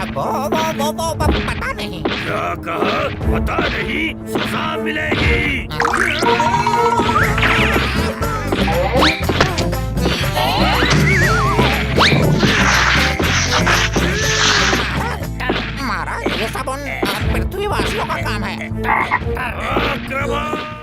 वो पता नहीं। क्या कहा? पता नहीं, सजा मिलेगी। महाराज, ये सब उन पृथ्वीवासियों का काम है। आक्रमण!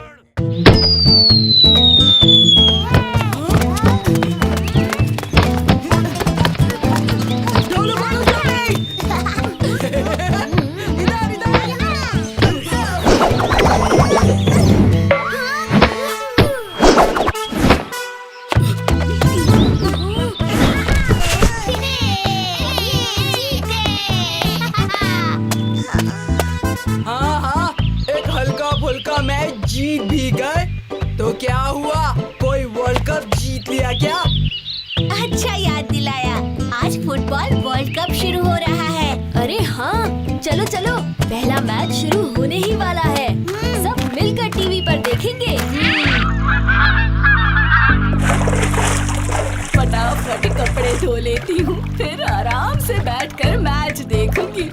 जीत भी गए तो क्या हुआ? कोई वर्ल्ड कप जीत लिया क्या? अच्छा याद दिलाया, आज फुटबॉल वर्ल्ड कप शुरू हो रहा है। अरे हाँ, चलो चलो, पहला मैच शुरू होने ही वाला है। सब मिलकर टीवी पर देखेंगे। फटाफट कपड़े धो लेती हूँ, फिर आराम से बैठकर मैच देखूंगी।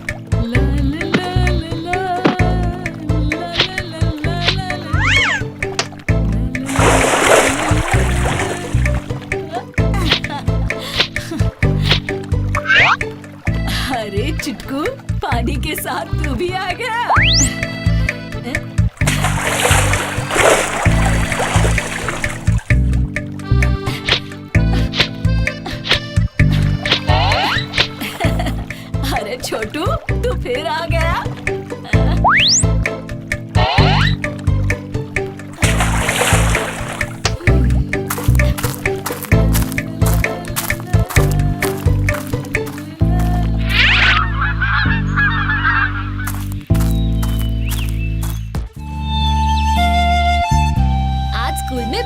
अरे चिटकू, पानी के साथ तू भी आ गया। अरे छोटू, तू फिर आ गया।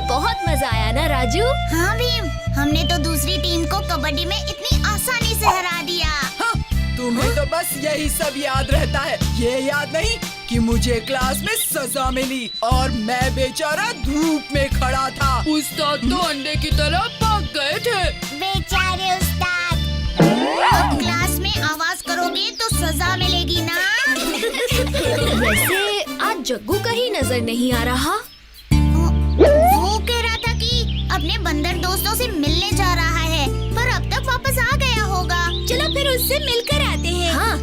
बहुत मजा आया ना राजू? हाँ भीम, हमने तो दूसरी टीम को कबड्डी में इतनी आसानी से हरा दिया। हाँ, तुम्हें तो बस यही सब याद रहता है। ये याद नहीं कि मुझे क्लास में सजा मिली और मैं बेचारा धूप में खड़ा था। उस्ताद तो अंडे की तरह पक गए थे। बेचारे उस्ताद, अब क्लास में आवाज करोगे तो सजा मिलेगी ना। वैसे आज जग्गू कहीं नजर नहीं आ रहा। वो कह रहा था कि अपने बंदर दोस्तों से मिलने जा रहा है, पर अब तक वापस आ गया होगा। चलो फिर उससे मिलकर आते हैं। हाँ,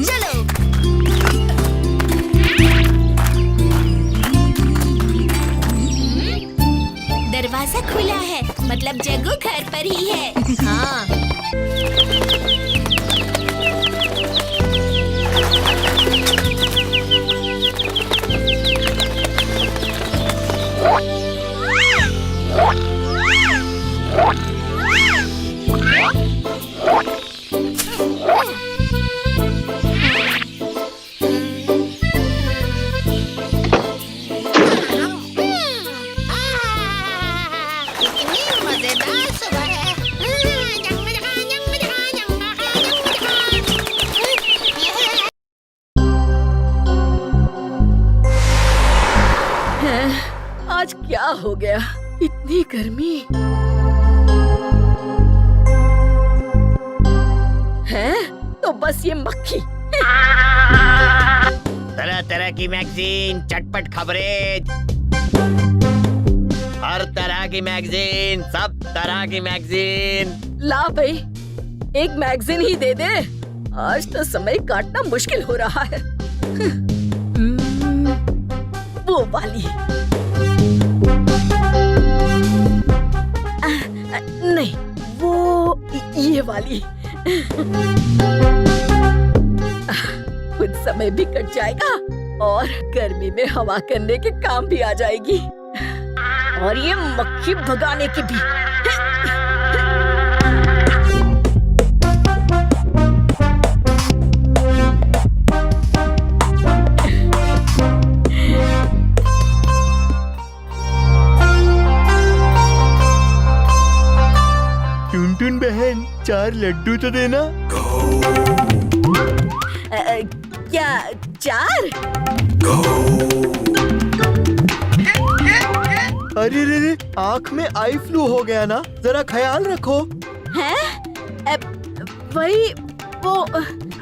चलो। दरवाजा खुला है, मतलब जग्गू घर पर ही है। हाँ। आज क्या हो गया? इतनी गर्मी है तो बस ये मक्खी। तरह तरह की मैगजीन, चटपट खबरें, हर तरह की मैगजीन, सब तरह की मैगजीन। ला भाई, एक मैगजीन ही दे दे। आज तो समय काटना मुश्किल हो रहा है। वो वाली नहीं, वो ये वाली। कुछ समय भी कट जाएगा और गर्मी में हवा करने के काम भी आ जाएगी और ये मक्खी भगाने की भी। टुनटुन बहन, 4 लड्डू तो देना। क्या 4? अरे रे, आँख में आई फ्लू हो गया ना, जरा ख्याल रखो। हैं? वही वो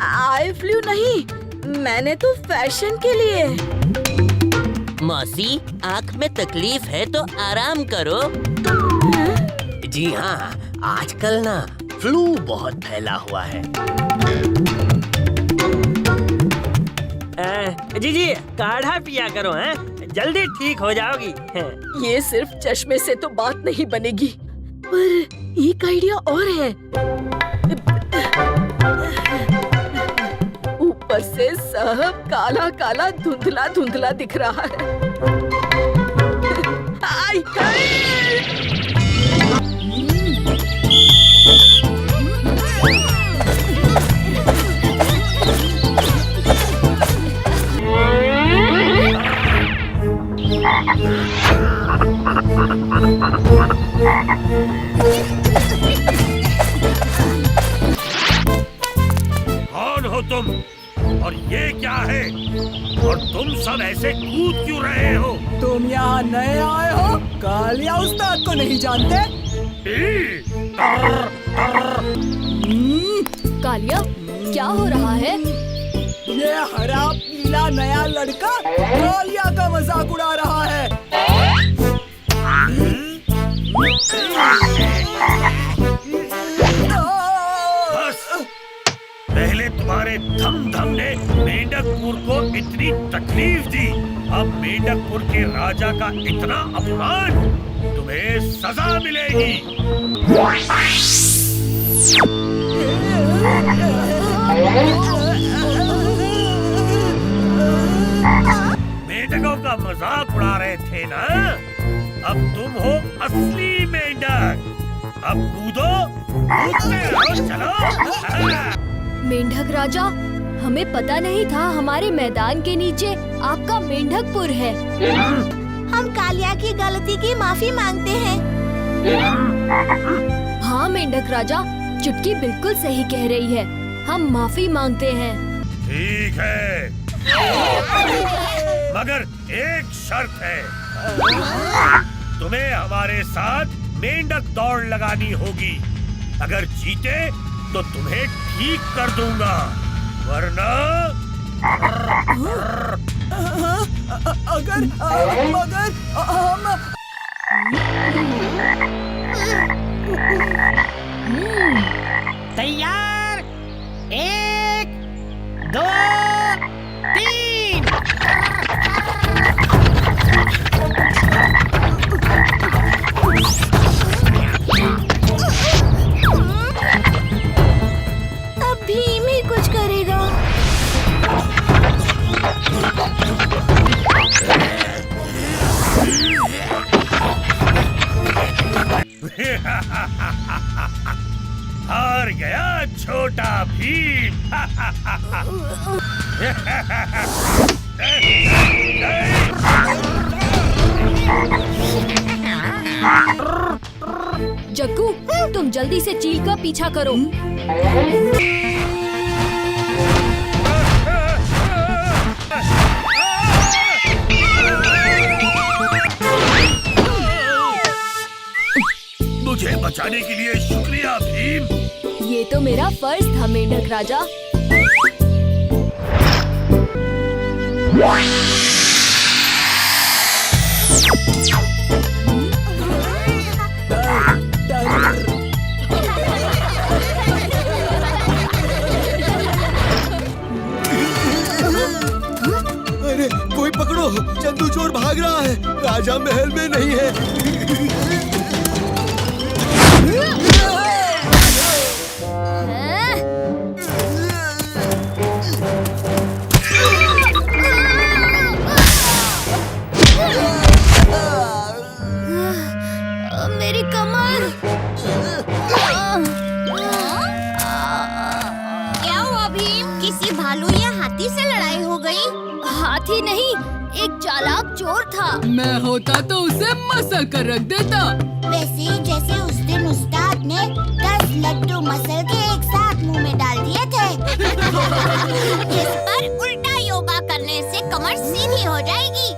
आई फ्लू नहीं, मैंने तो फैशन के लिए। मौसी, आँख में तकलीफ है तो आराम करो। जी हाँ, आजकल ना फ्लू बहुत फैला हुआ है। जी काढ़ा पिया करो, हैं? जल्दी ठीक हो जाओगी। ये सिर्फ चश्मे से तो बात नहीं बनेगी, पर एक आइडिया और है। ऊपर से सब काला काला धुंधला धुंधला दिख रहा है। आई, कौन हो तुम और ये क्या है? और तुम सब ऐसे कूद क्यों रहे हो? तुम यहाँ नए आए हो? कालिया उस्ताद को नहीं जानते? कालिया, क्या हो रहा है? ये हरा पीला नया लड़का कालिया का मजाक उड़ा रहा है। बस, पहले तुम्हारे धम ने मेंढकपुर को इतनी तकलीफ दी, अब मेंढकपुर के राजा का इतना अपमान, तुम्हें सजा मिलेगी। मेंढकों का मजाक उड़ा रहे थे ना? अब तुम हो असली मेंढक। अब कूदो, कूदते रहो, चलो। मेंढक राजा, हमें पता नहीं था हमारे मैदान के नीचे आपका मेंढकपुर है। हम कालिया की गलती की माफी मांगते हैं। हाँ मेंढक राजा, चुटकी बिल्कुल सही कह रही है, हम माफी मांगते हैं। ठीक है, मगर एक शर्त है, तुम्हें हमारे साथ मेंढक दौड़ लगानी होगी। अगर जीते तो तुम्हें ठीक कर दूंगा, वरना अगर मगर हम तैयार, 1, 2, 3। अब भीम ही कुछ करेगा। हार गया छोटा भीम। जग्गू, तुम जल्दी से चील का पीछा करो। मुझे बचाने के लिए शुक्रिया भीम। ये तो मेरा फर्ज था मेंढक राजा। अरे कोई पकड़ो, चंदू चोर भाग रहा है, राजा महल में नहीं है। मेरी कमर। क्या हुआ भीम? किसी भालू या हाथी से लड़ाई हो गई? हाथी नहीं, एक चालाक चोर था। मैं होता तो उसे मसल कर रख देता। वैसे जैसे उस दिन उस्ताद ने 10 लड्डू मसल के एक साथ मुंह में डाल दिए थे। इस पर उल्टा योगा करने से कमर सीधी हो जाएगी।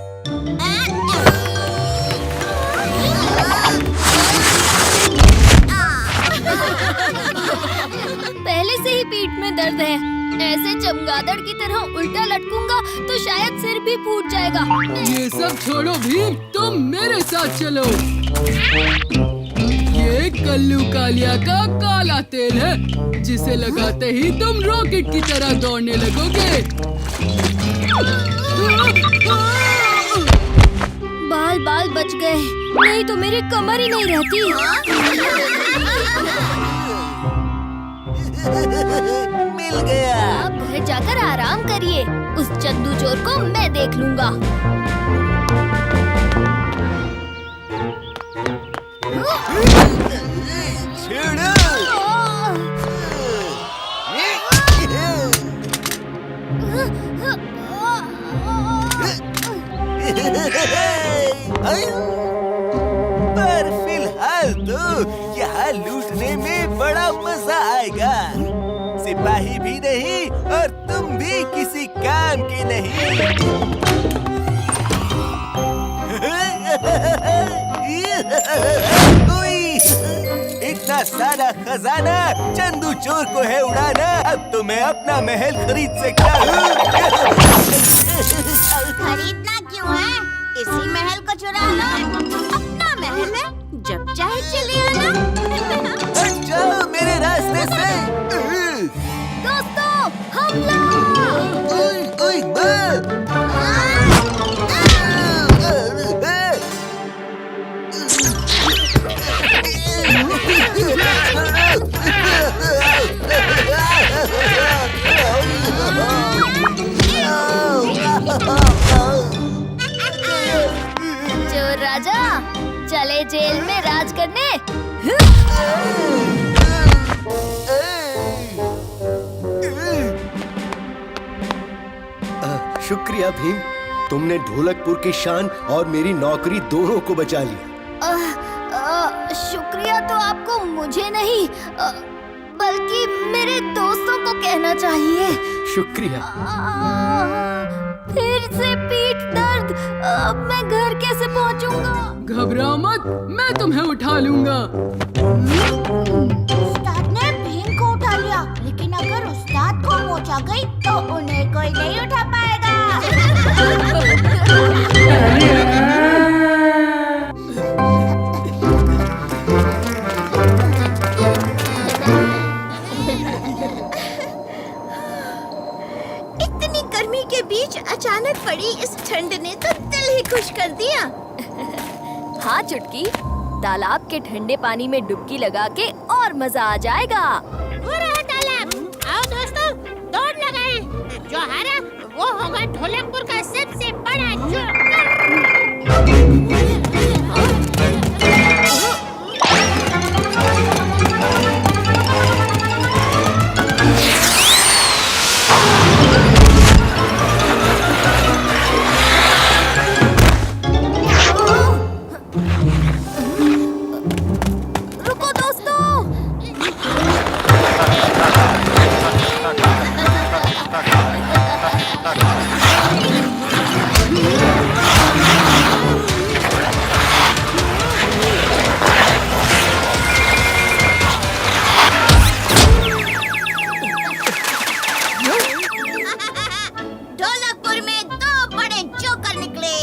पहले से ही पीठ में दर्द है। ऐसे चमगादड़ की तरह उल्टा लटकूंगा तो शायद सिर भी फूट जाएगा। ये सब छोड़ो भीम, तुम मेरे साथ चलो। ये कल्लू कालिया का काला तेल है, जिसे लगाते ही तुम रॉकेट की तरह दौड़ने लगोगे। बाल बाल बच गए, नहीं तो मेरी कमर ही नहीं रहती। मिल गया। आप घर जाकर आराम करिए, उस चंदू चोर को मैं देख लूंगा। पर फिलहाल तो यहाँ लूटने में बड़ा मजा आएगा। सिपाही भी नहीं और तुम भी किसी काम के नहीं। इतना सारा खजाना चंदू चोर को है उड़ाना। अब तो मैं अपना महल खरीद सकता हूँ। खरीदना क्यों है? इसी महल को चुरा लो। अपना महल है, जब चाहे चले आना। हट जाओ मेरे रास्ते से। दोस्तों, हमला! ओए ओए माँ! चोर राजा, चले जेल में राज करने। शुक्रिया भीम, तुमने ढोलकपुर की शान और मेरी नौकरी दोनों को बचा लिया। शुक्रिया तो आपको मुझे नहीं बल्कि मेरे दोस्तों को कहना चाहिए। शुक्रिया। फिर से पीठ दर्द, अब मैं घर कैसे पहुंचूंगा? घबराओ मत, मैं तुम्हें उठा लूंगा। उस्ताद ने भीम को उठा लिया, लेकिन अगर उस्ताद को मोचा गई तो उन्हें कोई नहीं उठा पाएगा। इतनी गर्मी के बीच अचानक पड़ी इस ठंड ने तो दिल ही खुश कर दिया। हाँ चुटकी, तालाब के ठंडे पानी में डुबकी लगा के और मजा आ जाएगा। हो रहा तालाब, आओ दोस्तों, दौड़ लगाएं। जो हारा वो होगा ढोलकपुर का सबसे बड़ा जोकर। रुको दोस्तों, ढोलकपुर में 2 बड़े जोकर निकले।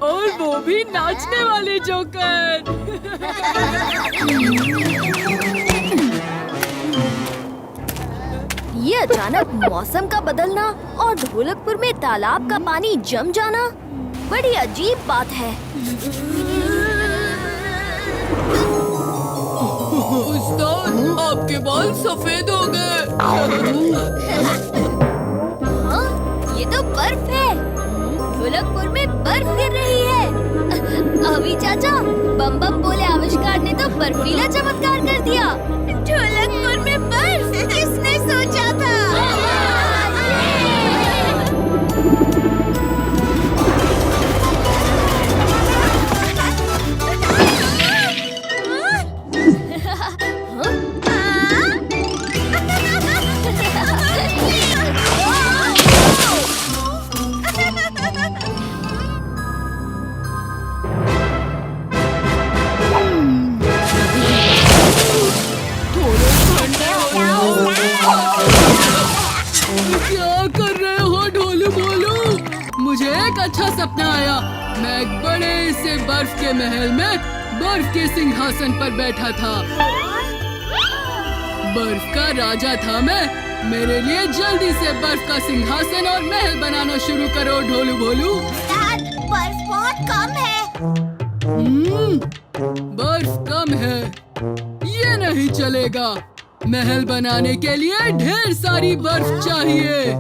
और वो भी नाचने वाले जोकर। ये अचानक मौसम का बदलना और ढोलकपुर में तालाब का पानी जम जाना बड़ी अजीब बात है। उस्ताद, आपके बाल सफेद हो गए। हाँ, ये तो बर्फ है। ढोलकपुर में बर्फ गिर रही है। अभी चाचा, बम बम बोले आविष्कार ने तो बर्फीला चमत्कार कर दिया। ढोलकपुर में बर्फ, किसने सोचा था? एक अच्छा सपना आया। मैं एक बड़े से बर्फ के महल में बर्फ के सिंहासन पर बैठा था। बर्फ का राजा था मैं। मेरे लिए जल्दी से बर्फ का सिंहासन और महल बनाना शुरू करो ढोलू भोलू। दाद, बर्फ बहुत कम है। बर्फ कम है, ये नहीं चलेगा। महल बनाने के लिए ढेर सारी बर्फ चाहिए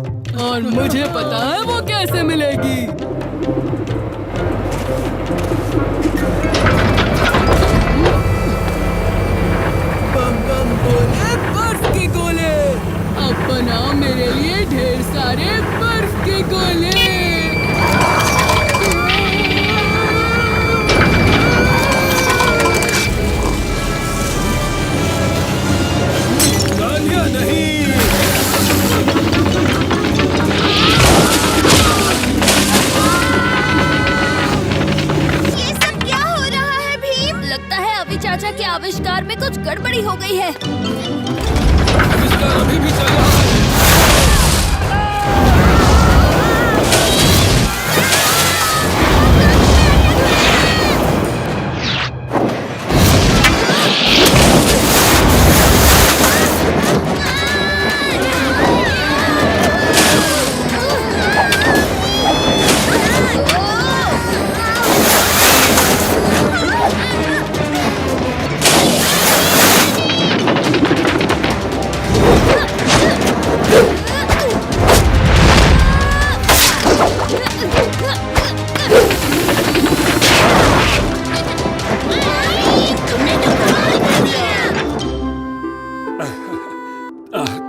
और मुझे पता है वो कैसे मिलेगी। बम बम बोले बर्फ के गोले। अब बनाओ मेरे लिए ढेर सारे बर्फ के गोले। चाचा के आविष्कार में कुछ गड़बड़ी हो गई है। आविष्कार अभी भी चल रहा है।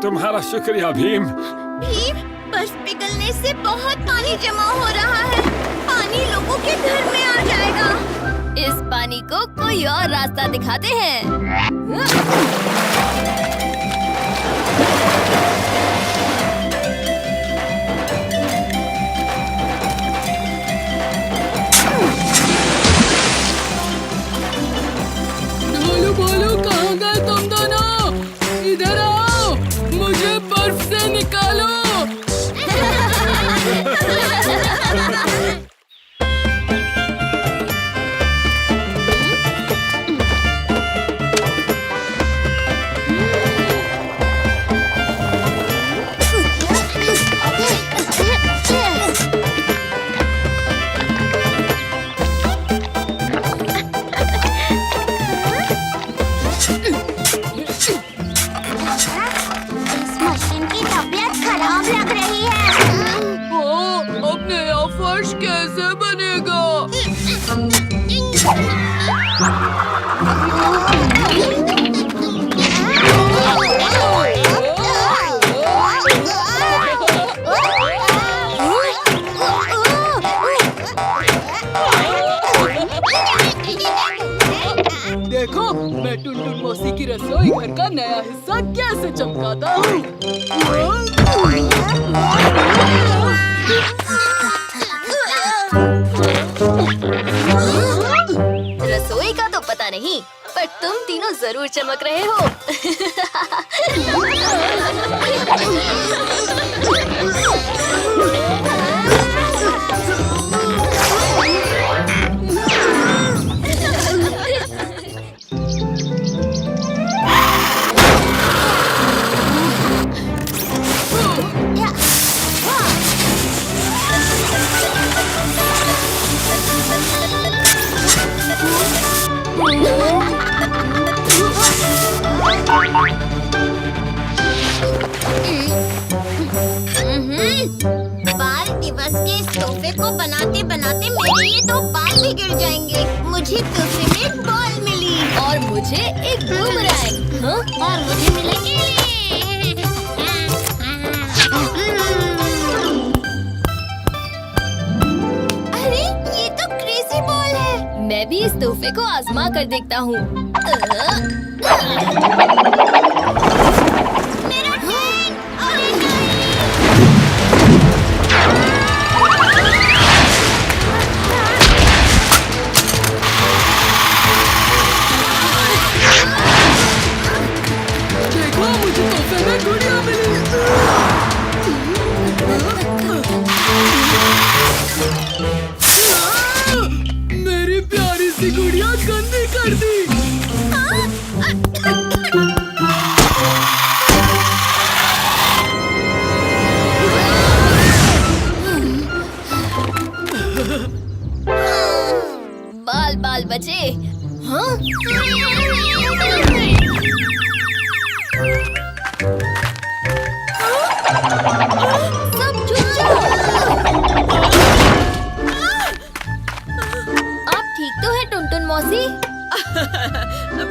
तुम्हारा शुक्रिया भीम। भीम, बर्फ पिघलने से बहुत पानी जमा हो रहा है। पानी लोगों के घर में आ जाएगा। इस पानी को कोई और रास्ता दिखाते हैं। ढोलू भोलू, कहाँ गए तुम दोनों? इधर आओ, मुझे बर्फ से निकालो। मशीन की तबीयत खराब लग रही है। अब नया फर्श कैसे बनेगा? देखो, मैं टुनटुन मौसी की रसोई घर का नया हिस्सा कैसे चमकाता हूँ। रसोई का तो पता नहीं, पर तुम तीनों जरूर चमक रहे हो। बाल दिवस के इस तोहफे को बनाते बनाते मेरे ये 2 बाल भी गिर जाएंगे। मुझे तोहफे में बॉल मिली और मुझे एक बूमरैंग। हाँ? और मुझे मिलेगी। अरे, ये तो क्रेजी बॉल है। मैं भी इस तोहफे को आजमा कर देखता हूँ। मेरा ट्रेन! अरे नहीं! देखो, मुझे तोहफे में गुड़िया मिली। बाल बचे। हाँ? सब चुप जाओ। आप ठीक तो है टुनटुन मौसी?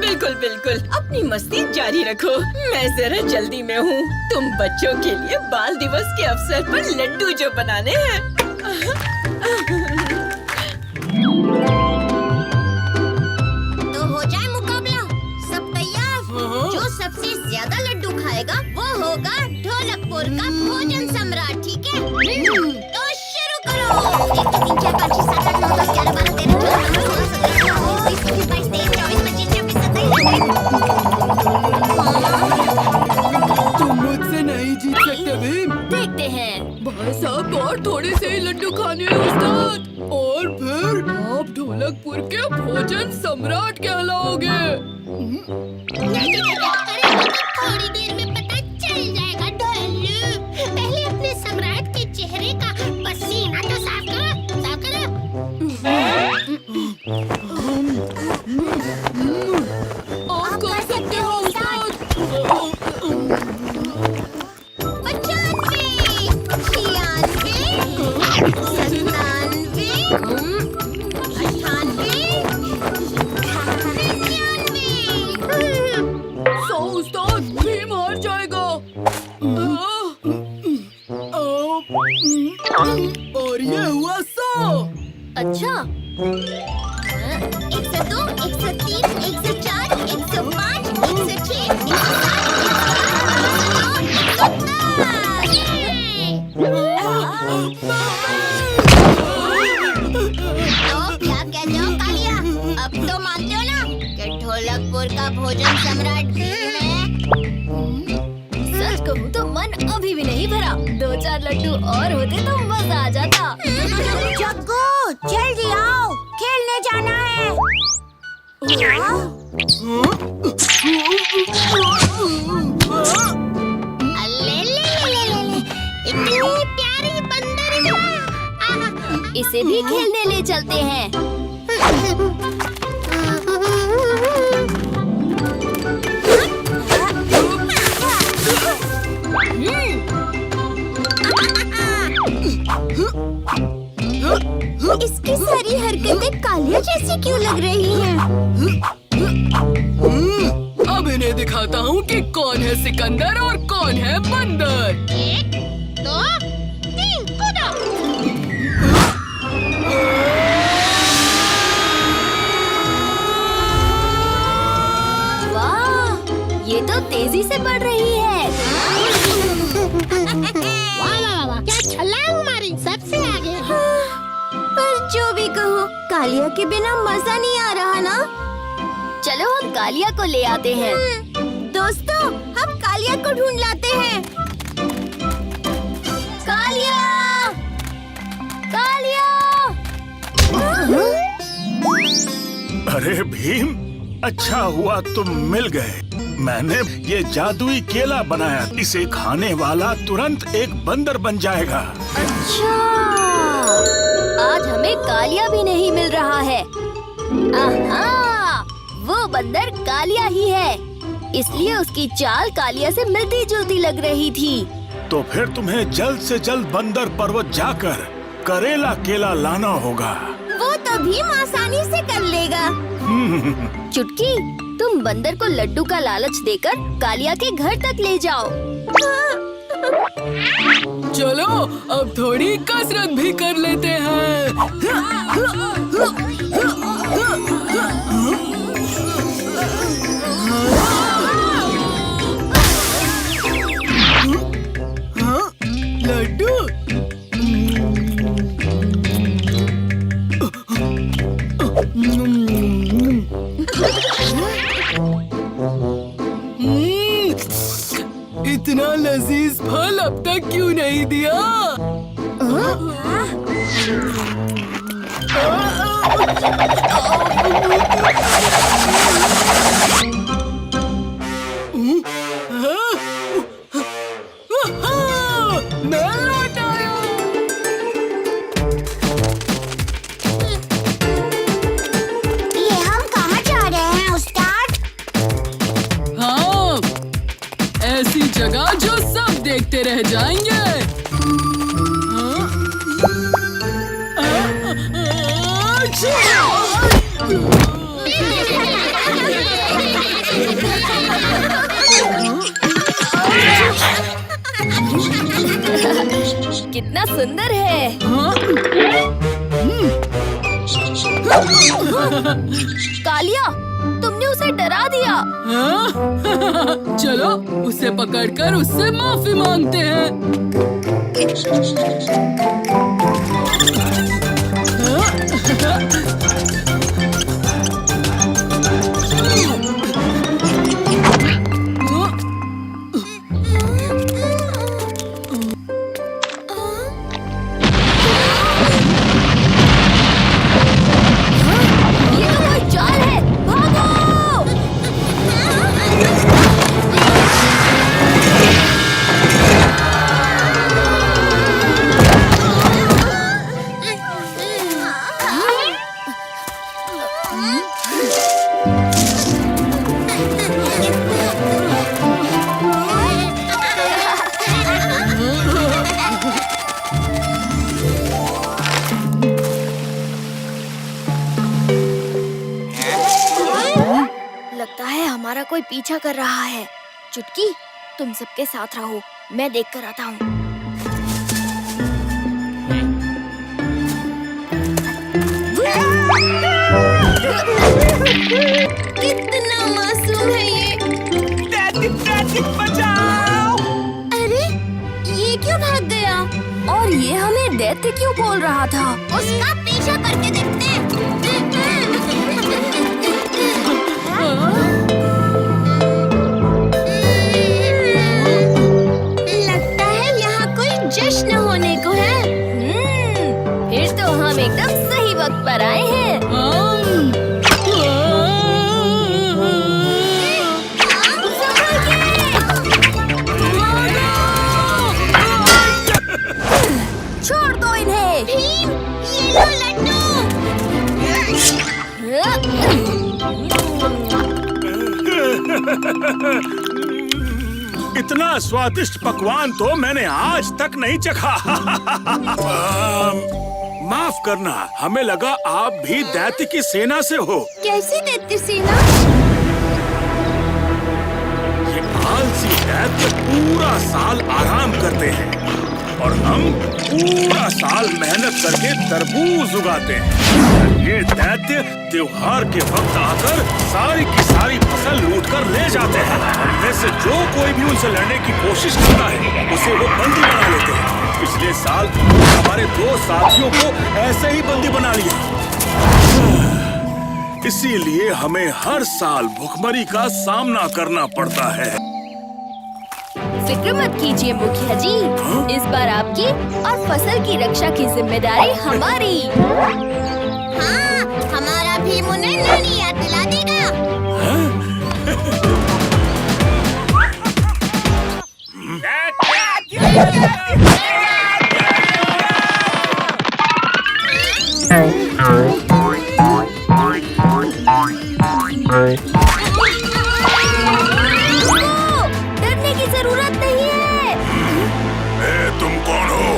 बिल्कुल बिल्कुल, अपनी मस्ती जारी रखो। मैं जरा जल्दी में हूँ। तुम बच्चों के लिए बाल दिवस के अवसर पर लड्डू जो बनाने हैं। तो हो जाए मुकाबला। सब तैयार? जो सबसे ज्यादा लड्डू खाएगा वो होगा ढोलकपुर का भोजन सम्राट, ठीक है? तो शुरू करो। 1 2 3 4 5 6 7 8 9 10 11 12 13 14 15 16 17 18 19 20 21 22 23 24 25 26 27 तुम मुझसे नहीं जीत सकते भीम। देखते हैं। भाई साहब और थोड़े से ही लड्डू खाने हैं उस्ताद, और फिर आप ढोलकपुर के भोजन सम्राट कहलाओगे। अरे थोड़ी देर में पता चल जाएगा ढोलू। पहले अपने सम्राट के चेहरे का पसीना तो साफ करो, साफ करो। आप कर सकते हो उस्ताद। 100 उस्ताद, भीम हार जाएगा। और ये हुआ 100। अच्छा, 102, 103, 104, 105, 106, 107, अब तो मानते हो ना कि ढोलकपुर का भोजन सम्राट भीम है? सच कहूँ तो मन अभी भी नहीं भरा। 2-4 लड्डू और होते तो मजा आ जाता। जग्गू, जल्दी आओ, खेलने जाना है। ले, इतनी प्यारी बंदर। इसे भी खेलने ले चलते हैं। इसकी सारी हरकतें कालिया जैसी क्यों लग रही हैं? अब इन्हें दिखाता हूँ कि कौन है सिकंदर और कौन है बंदर। 1 2 3 कूदो। वाह, ये तो तेजी से बढ़ रही है। वाह, क्या छलांग मारी, सबसे आगे। पर जो भी कहो, कालिया के बिना मजा नहीं आ रहा ना। चलो हम कालिया को ले आते हैं। दोस्तों, हम कालिया को ढूंढ लाते हैं। कालिया! कालिया! अरे भीम, अच्छा हुआ तुम मिल गए। मैंने ये जादुई केला बनाया, इसे खाने वाला तुरंत एक बंदर बन जाएगा। अच्छा, आज हमें कालिया भी नहीं मिल रहा है। आहा, वो बंदर कालिया ही है, इसलिए उसकी चाल कालिया से मिलती जुलती लग रही थी। तो फिर तुम्हें जल्द से जल्द बंदर पर्वत जाकर करेला केला लाना होगा। वो तो भीम आसानी से कर लेगा। चुटकी, तुम बंदर को लड्डू का लालच देकर कालिया के घर तक ले जाओ। चलो अब थोड़ी कसरत भी कर लेते हैं। लड्डू इतना लजीज फल अब तक क्यों नहीं दिया? मैं लौट आया। रह जाएंगे। कितना सुंदर है। कालिया, तुमने उसे डरा दिया। चलो उसे पकड़कर उससे माफी मांगते हैं। ये तो कोई चाल है, भागो! लगता है हमारा कोई पीछा कर रहा है। चुटकी, तुम सबके साथ रहो, मैं देख कर आता हूँ। कितना मासूम है ये। बचाओ! अरे, ये क्यों भाग गया? और ये हमें दैत्य क्यों बोल रहा था? उसका पीछा करके देखते हैं। लगता है यहाँ कोई जश्न होने को है। फिर तो हम एकदम सही वक्त पर आए हैं। छोड़ दो इन्हें। भीम, ये लो लड्डू। इतना स्वादिष्ट पकवान तो मैंने आज तक नहीं चखा। माफ करना, हमें लगा आप भी दैत्य की सेना से हो। कैसी दैत्य सेना? ये आलसी दैत्य पूरा साल आराम करते हैं और हम पूरा साल मेहनत करके तरबूज उगाते हैं। ये दैत्य त्योहार के वक्त आकर सारी की सारी फसल लूट कर ले जाते हैं। उनमें से जो कोई भी उनसे लड़ने की कोशिश करता है उसे वो बंदी बना लेते हैं। पिछले साल हमारे 2 साथियों को ऐसे ही बंदी बना लिया। इसीलिए हमें हर साल भुखमरी का सामना करना पड़ता है। फिक्र मत कीजिए मुखिया जी, इस बार आपकी और फसल की रक्षा की जिम्मेदारी हमारी। हाँ, हमारा भीम उन्हें नहीं याद दिला देगा। डरने की जरूरत नहीं है। तुम कौन हो?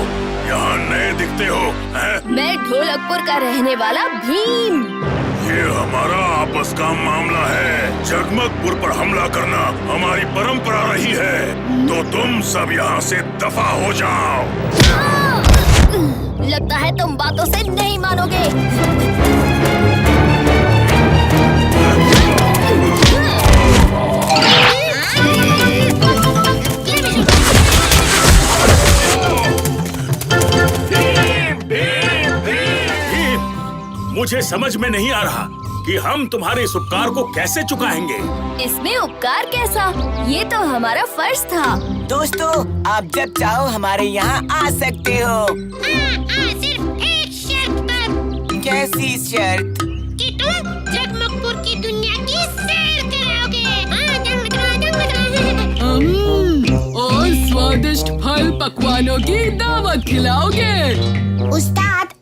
यहाँ नए दिखते हो हैं? मैं ढोलकपुर का रहने वाला भीम। ये हमारा आपस का मामला है। जगमगपुर पर हमला करना हमारी परंपरा रही है, तो तुम सब यहाँ से दफा हो जाओ। लगता है तुम बातों से नहीं मानोगे। मुझे समझ में नहीं आ रहा कि हम तुम्हारे इस उपकार को कैसे चुकाएंगे। इसमें उपकार कैसा? ये तो हमारा फर्ज था। दोस्तों, आप जब चाहो हमारे यहाँ आ सकते हो। सिर्फ एक शर्त पर। कैसी शर्त? कि तुम जगमगपुर की दुनिया की सैर कराओगे। और स्वादिष्ट फल पकवानों की दावत खिलाओगे। उस्ताद,